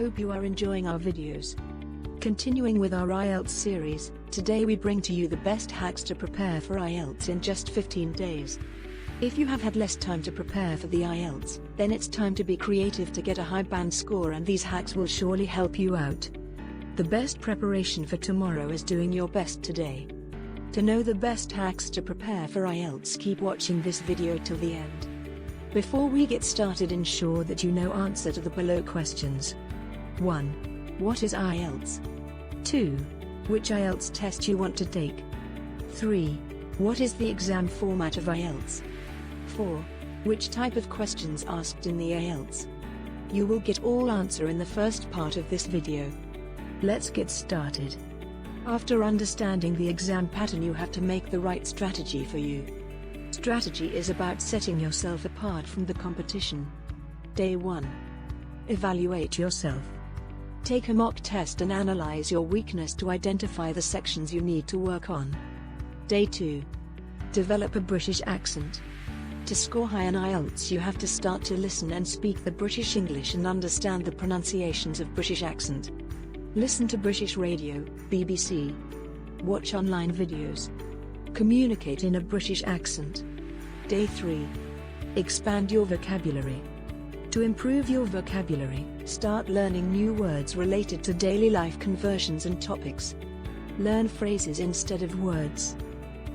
hope you are enjoying our videos. Continuing with our IELTS series, today we bring to you the best hacks to prepare for IELTS in just 15 days. If you have had less time to prepare for the IELTS, then it's time to be creative to get a high band score, and these hacks will surely help you out. The best preparation for tomorrow is doing your best today. To know the best hacks to prepare for IELTS, keep watching this video till the end. Before we get started, ensure that you know answer to the below questions. 1. What is IELTS? 2. Which IELTS test you want to take? 3. What is the exam format of IELTS? 4. Which type of questions asked in the IELTS? You will get all answer in the first part of this video. Let's get started. After understanding the exam pattern, you have to make the right strategy for you. Strategy is about setting yourself apart from the competition. Day 1. Evaluate yourself. Take a mock test and analyze your weakness to identify the sections you need to work on. Day 2. Develop a British accent. To score high in IELTS, you have to start to listen and speak the British English and understand the pronunciations of British accent. Listen to British radio, BBC. Watch online videos. Communicate in a British accent. Day 3. Expand your vocabulary. To improve your vocabulary, start learning new words related to daily life conversions and topics. Learn phrases instead of words.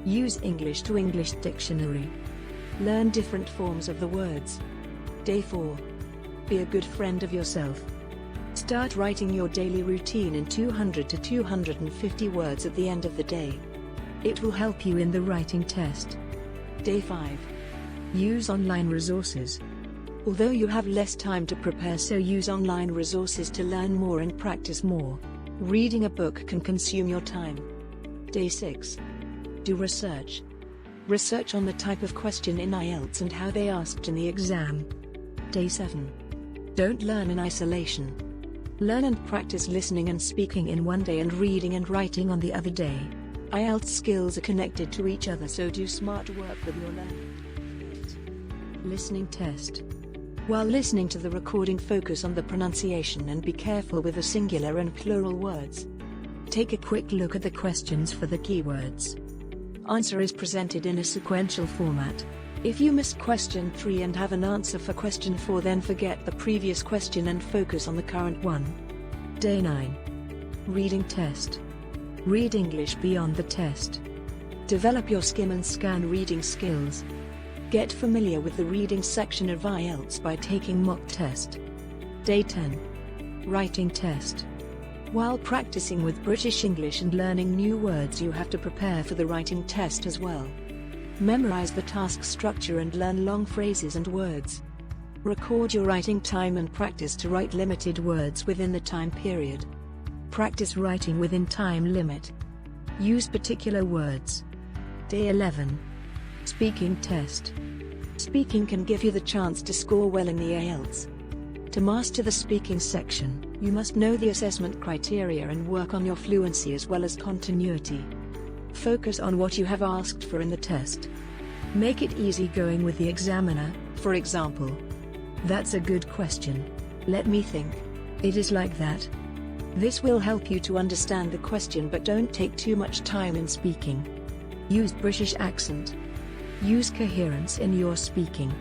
Use English to English dictionary. Learn different forms of the words. Day 4. Be a good friend of yourself. Start writing your daily routine in 200 to 250 words at the end of the day. It will help you in the writing test. Day 5. Use online resources. Although you have less time to prepare, so use online resources to learn more and practice more. Reading a book can consume your time. Day 6. Do research. Research on the type of question in IELTS and how they asked in the exam. Day 7. Don't learn in isolation. Learn and practice listening and speaking in one day and reading and writing on the other day. IELTS skills are connected to each other, so do smart work with your learning. 8. Listening test. While listening to the recording, focus on the pronunciation and be careful with the singular and plural words. Take a quick look at the questions for the keywords. Answer is presented in a sequential format. If you missed question 3 and have an answer for question 4, then forget the previous question and focus on the current one. Day 9. Reading test. Read English beyond the test. Develop your skim and scan reading skills. Get familiar with the reading section of IELTS by taking mock test. Day 10. Writing test. While practicing with British English and learning new words, you have to prepare for the writing test as well. Memorize the task structure and learn long phrases and words. Record your writing time and practice to write limited words within the time period. Practice writing within time limit. Use particular words. Day 11. Speaking test. Speaking can give you the chance to score well in the IELTS. To master the speaking section, you must know the assessment criteria and work on your fluency as well as continuity. Focus on what you have asked for in the test. Make it easy going with the examiner, for example. That's a good question. Let me think. It is like that. This will help you to understand the question, but don't take too much time in speaking. Use British accent. Use coherence in your speaking.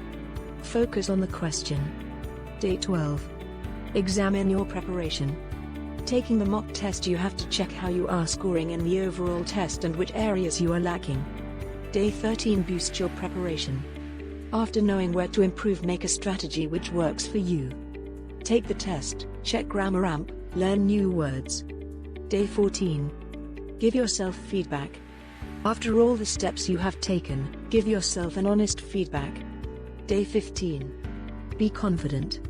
Focus on the question. Day 12. Examine your preparation. Taking the mock test, you have to check how you are scoring in the overall test and which areas you are lacking. Day 13. Boost your preparation. After knowing where to improve, make a strategy which works for you. Take the test, check grammar amp, learn new words. Day 14. Give yourself feedback. After all the steps you have taken, give yourself an honest feedback. Day 15. Be confident.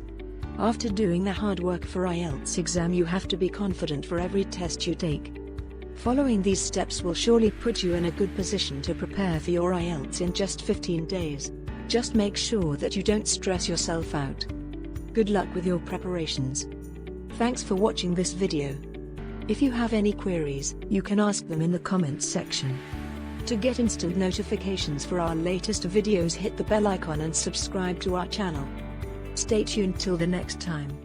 After doing the hard work for IELTS exam, you have to be confident for every test you take. Following these steps will surely put you in a good position to prepare for your IELTS in just 15 days. Just make sure that you don't stress yourself out. Good luck with your preparations. Thanks for watching this video. If you have any queries, you can ask them in the comments section. To get instant notifications for our latest videos, hit the bell icon and subscribe to our channel. Stay tuned till the next time.